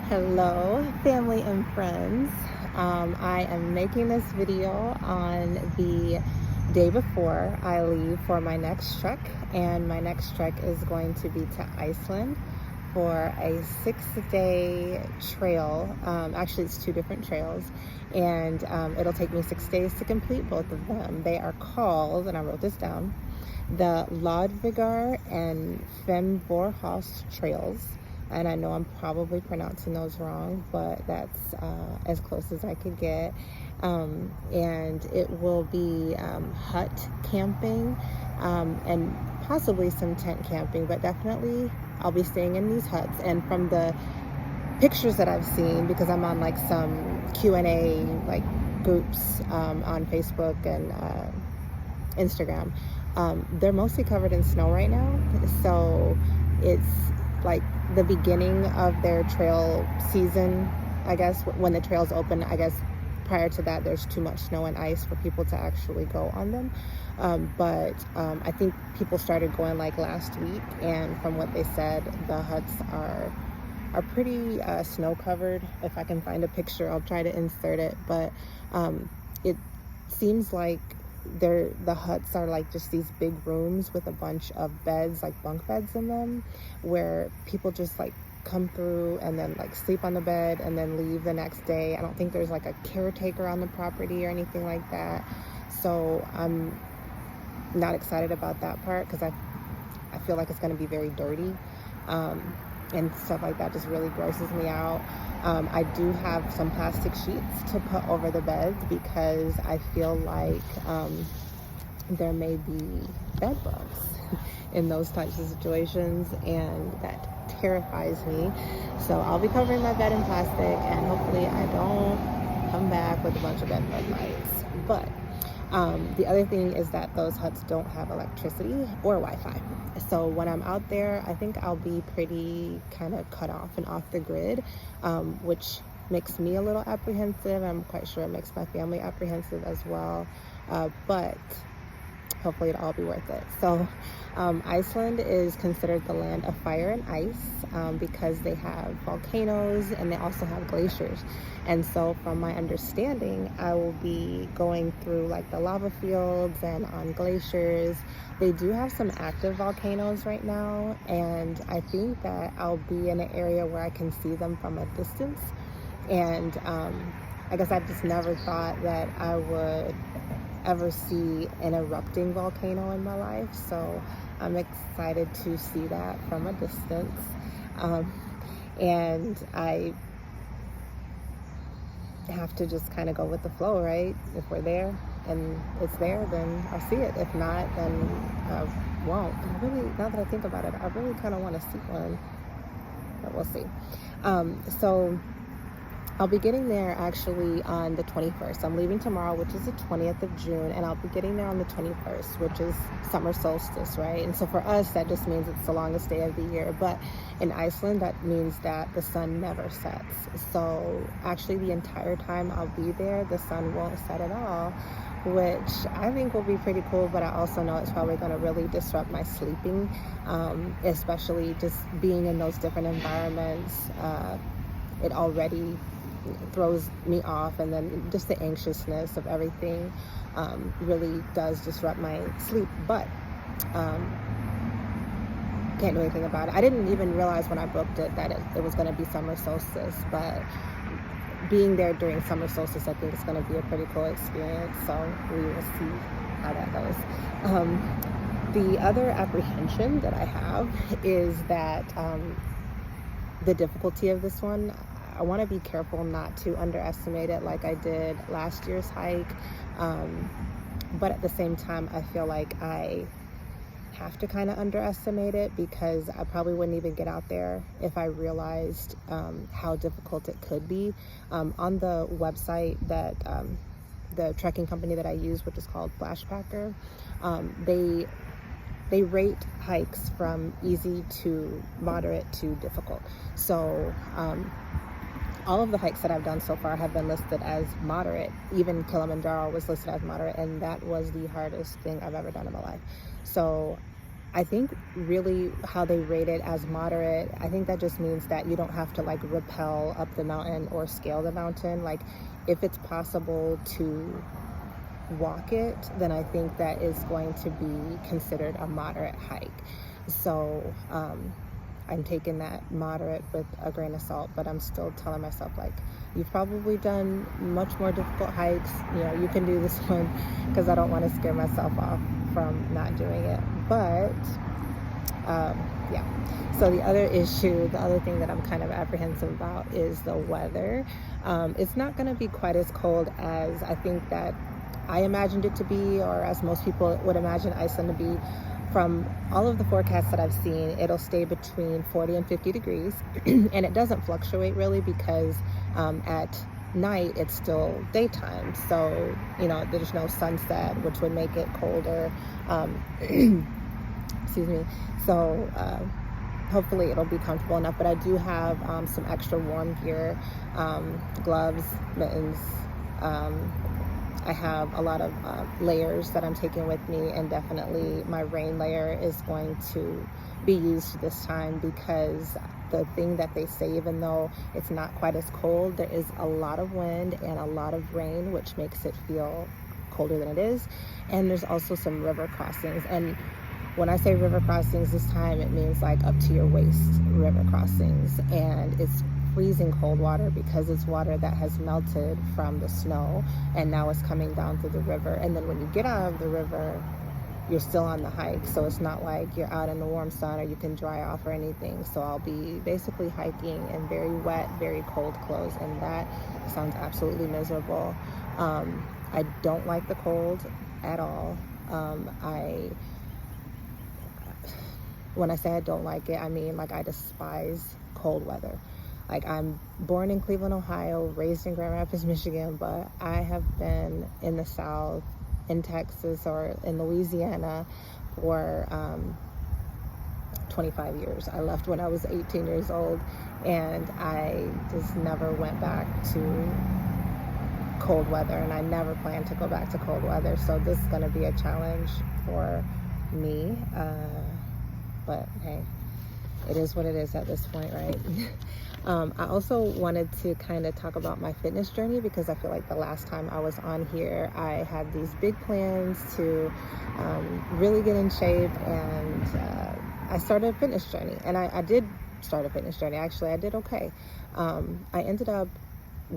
Hello, family and friends. I am making this video on the day before I leave for my next trek, and my next trek is going to be to Iceland for a 6-day trail. Actually, it's two different trails, and it'll take me 6 days to complete both of them. They are called, and I wrote this down, the Lodvigar and Femborhos trails. And I know I'm probably pronouncing those wrong, but that's as close as I could get. And it will be hut camping and possibly some tent camping, but definitely I'll be staying in these huts. And from the pictures that I've seen, because I'm on like some Q&A like groups on Facebook and Instagram, they're mostly covered in snow right now. So it's like the beginning of their trail season, I guess, when the trails open. I guess prior to that, there's too much snow and ice for people to actually go on them. But I think people started going like last week, and from what they said, the huts are pretty snow covered. If I can find a picture, I'll try to insert it. But it seems like the huts are like just these big rooms with a bunch of beds, like bunk beds in them, where people just like come through and then like sleep on the bed and then leave the next day. I don't think there's like a caretaker on the property or anything like that. So I'm not excited about that part, because I feel like it's going to be very dirty. And stuff like that just really grosses me out. I do have some plastic sheets to put over the beds, because I feel like there may be bed bugs in those types of situations, and that terrifies me. So I'll be covering my bed in plastic, and hopefully I don't come back with a bunch of bed bug bites. But the other thing is that those huts don't have electricity or Wi-Fi. So when I'm out there, I think I'll be pretty kind of cut off and off the grid, which makes me a little apprehensive. I'm quite sure it makes my family apprehensive as well. But hopefully it'll all be worth it. So Iceland is considered the land of fire and ice, because they have volcanoes and they also have glaciers. And so from my understanding, I will be going through like the lava fields and on glaciers. They do have some active volcanoes right now, and I think that I'll be in an area where I can see them from a distance. And I guess I just never thought that I would ever see an erupting volcano in my life, so I'm excited to see that from a distance. And I have to just kind of go with the flow, right? If we're there and it's there, then I'll see it. If not, then I won't. I really, now that I think about it, I really kind of want to see one, but we'll see. So I'll be getting there actually on the 21st. I'm leaving tomorrow, which is the 20th of June, and I'll be getting there on the 21st, which is summer solstice, right? And so for us, that just means it's the longest day of the year. But in Iceland, that means that the sun never sets. So actually the entire time I'll be there, the sun won't set at all, which I think will be pretty cool. But I also know it's probably going to really disrupt my sleeping, especially just being in those different environments. It already throws me off, and then just the anxiousness of everything really does disrupt my sleep. But can't do anything about it. I didn't even realize when I booked it that it was going to be summer solstice, but being there during summer solstice, I think it's going to be a pretty cool experience. So we will see how that goes. The other apprehension that I have is that the difficulty of this one, I want to be careful not to underestimate it like I did last year's hike. But at the same time, I feel like I have to kind of underestimate it, because I probably wouldn't even get out there if I realized how difficult it could be. On the website that the trekking company that I use, which is called Flashpacker, they rate hikes from easy to moderate to difficult. So all of the hikes that I've done so far have been listed as moderate. Even Kilimanjaro was listed as moderate, and that was the hardest thing I've ever done in my life. So I think really how they rate it as moderate, I think that just means that you don't have to like rappel up the mountain or scale the mountain. Like if it's possible to walk it, then I think that is going to be considered a moderate hike. So I'm taking that moderate with a grain of salt, but I'm still telling myself, like, you've probably done much more difficult hikes. You know, you can do this one, because I don't want to scare myself off from not doing it. But yeah. So the other issue, the other thing that I'm kind of apprehensive about is the weather. It's not going to be quite as cold as I think that I imagined it to be, or as most people would imagine Iceland to be. From all of the forecasts that I've seen, it'll stay between 40 and 50 degrees, and it doesn't fluctuate really because at night it's still daytime. So, you know, there's no sunset, which would make it colder. Excuse me. So hopefully it'll be comfortable enough, but I do have some extra warm gear, gloves, mittens. I have a lot of layers that I'm taking with me, and definitely my rain layer is going to be used this time, because the thing that they say, even though it's not quite as cold, there is a lot of wind and a lot of rain, which makes it feel colder than it is. And there's also some river crossings, and when I say river crossings this time, it means like up to your waist river crossings, and it's freezing cold water because it's water that has melted from the snow and now it's coming down through the river. And then when you get out of the river, you're still on the hike, so it's not like you're out in the warm sun or you can dry off or anything. So I'll be basically hiking in very wet, very cold clothes, and that sounds absolutely miserable. I don't like the cold at all. When I say I don't like it, I mean like I despise cold weather. Like, I'm born in Cleveland, Ohio, raised in Grand Rapids, Michigan, but I have been in the South, in Texas, or in Louisiana for 25 years. I left when I was 18 years old, and I just never went back to cold weather, and I never plan to go back to cold weather. So this is going to be a challenge for me, but hey, it is what it is at this point, right? I also wanted to kind of talk about my fitness journey, because I feel like the last time I was on here, I had these big plans to really get in shape, and I started a fitness journey, and I did start a fitness journey. Actually, I did okay. I ended up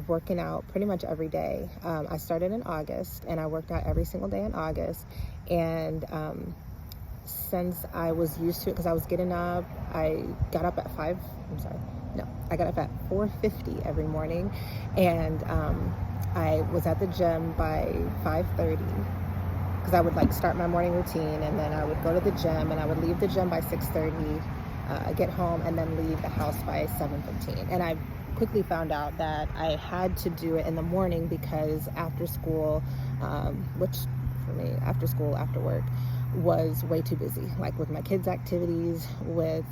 working out pretty much every day. I started in August, and I worked out every single day in August, and since I was used to it, because I was getting up, I got up at 4:50 every morning, and I was at the gym by 5:30, because I would like start my morning routine, and then I would go to the gym, and I would leave the gym by 6:30, get home, and then leave the house by 7:15. And I quickly found out that I had to do it in the morning, because after school, which for me, after work, was way too busy, like with my kids' activities, with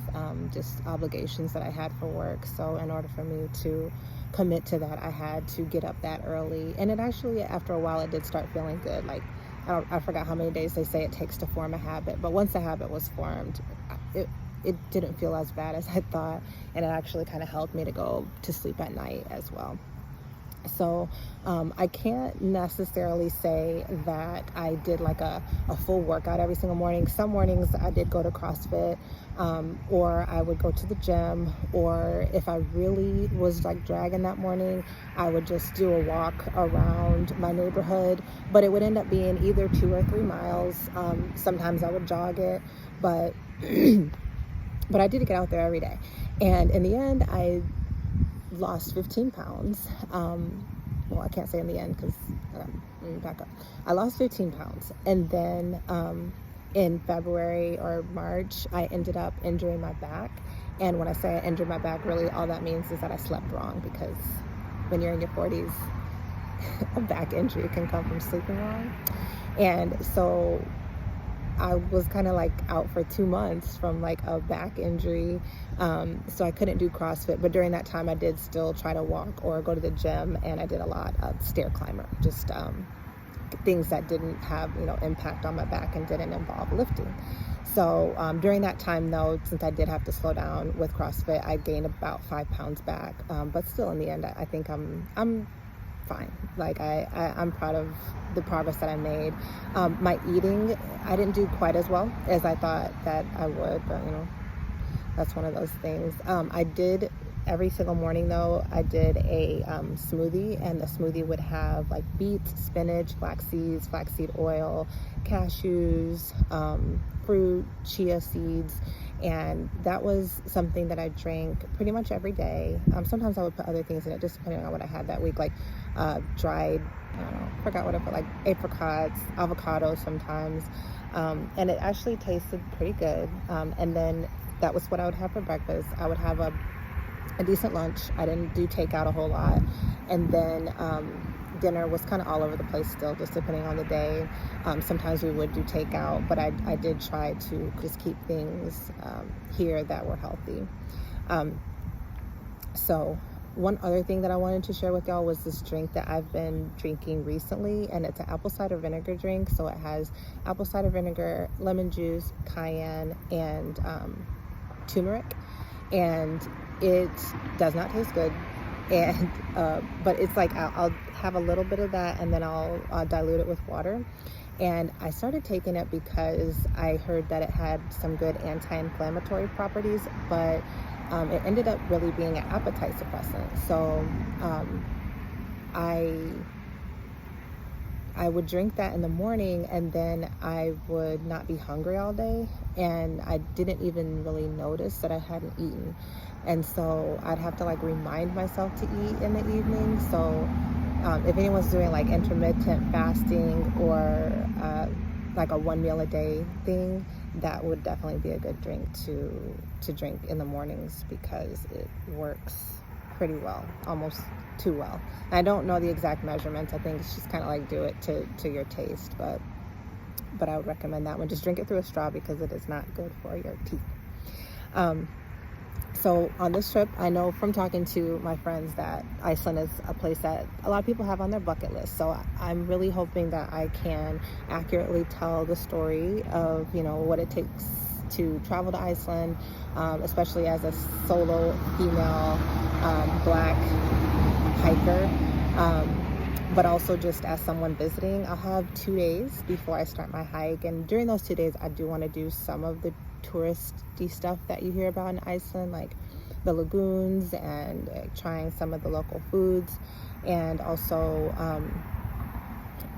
just obligations that I had for work. So in order for me to commit to that, I had to get up that early. And it actually, after a while, it did start feeling good. Like, I forgot how many days they say it takes to form a habit, but once the habit was formed, it didn't feel as bad as I thought, and it actually kind of helped me to go to sleep at night as well. So I can't necessarily say that I did like a full workout every single morning. Some mornings I did go to CrossFit, or I would go to the gym, or if I really was like dragging that morning, I would just do a walk around my neighborhood, but it would end up being either 2 or 3 miles. Sometimes I would jog it, but but I did get out there every day. And in the end, I lost 15 pounds. Well, I can't say in the end, because back up. I lost 15 pounds. And then in February or March, I ended up injuring my back. And when I say I injured my back, really all that means is that I slept wrong, because when you're in your 40s, a back injury can come from sleeping wrong. And so I was kind of like out for 2 months from like a back injury, so I couldn't do CrossFit. But during that time, I did still try to walk or go to the gym, and I did a lot of stair climber, just things that didn't have, impact on my back and didn't involve lifting. So during that time, though, since I did have to slow down with CrossFit, I gained about 5 pounds back. But still, in the end, I think I'm fine. Like I'm proud of the progress that I made. My eating, I didn't do quite as well as I thought that I would, but that's one of those things. I did every single morning, though, I did a smoothie, and the smoothie would have like beets, spinach, flaxseed oil, cashews, fruit, chia seeds, and that was something that I drank pretty much every day. Sometimes I would put other things in it, just depending on what I had that week, like dried, I don't know, forgot what I put, like apricots, avocados sometimes, and it actually tasted pretty good. And then that was what I would have for breakfast. I would have a decent lunch. I didn't do takeout a whole lot. And then dinner was kind of all over the place still, just depending on the day. Sometimes we would do takeout, but I did try to just keep things here that were healthy. So one other thing that I wanted to share with y'all was this drink that I've been drinking recently, and it's an apple cider vinegar drink. So it has apple cider vinegar, lemon juice, cayenne, and turmeric, and it does not taste good. And but it's like I'll have a little bit of that, and then I'll dilute it with water. And I started taking it because I heard that it had some good anti-inflammatory properties, but it ended up really being an appetite suppressant. So I would drink that in the morning, and then I would not be hungry all day, and I didn't even really notice that I hadn't eaten. And so I'd have to like remind myself to eat in the evening. So if anyone's doing like intermittent fasting or like a 1 meal a day thing, that would definitely be a good drink to drink in the mornings, because it works pretty well, almost too well. I don't know the exact measurements. I think it's just kind of like do it to your taste, but I would recommend that one. Just drink it through a straw, because it is not good for your teeth. So on this trip, I know from talking to my friends that Iceland is a place that a lot of people have on their bucket list. So I'm really hoping that I can accurately tell the story of, what it takes to travel to Iceland, especially as a solo female Black hiker, but also just as someone visiting. I'll have 2 days before I start my hike, and during those 2 days, I do want to do some of the touristy stuff that you hear about in Iceland, like the lagoons and trying some of the local foods, and also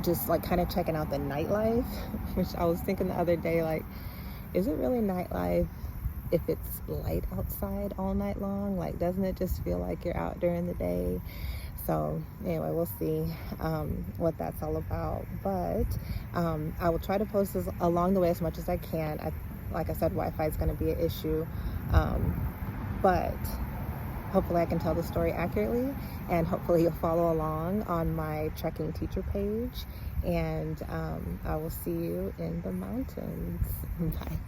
just like kind of checking out the nightlife, which I was thinking the other day, like, is it really nightlife if it's light outside all night long? Like, doesn't it just feel like you're out during the day? So anyway, we'll see what that's all about. But I will try to post this along the way as much as I can. Like I said, Wi-Fi is going to be an issue, but hopefully I can tell the story accurately, and hopefully you'll follow along on my trekking teacher page, and I will see you in the mountains. Bye.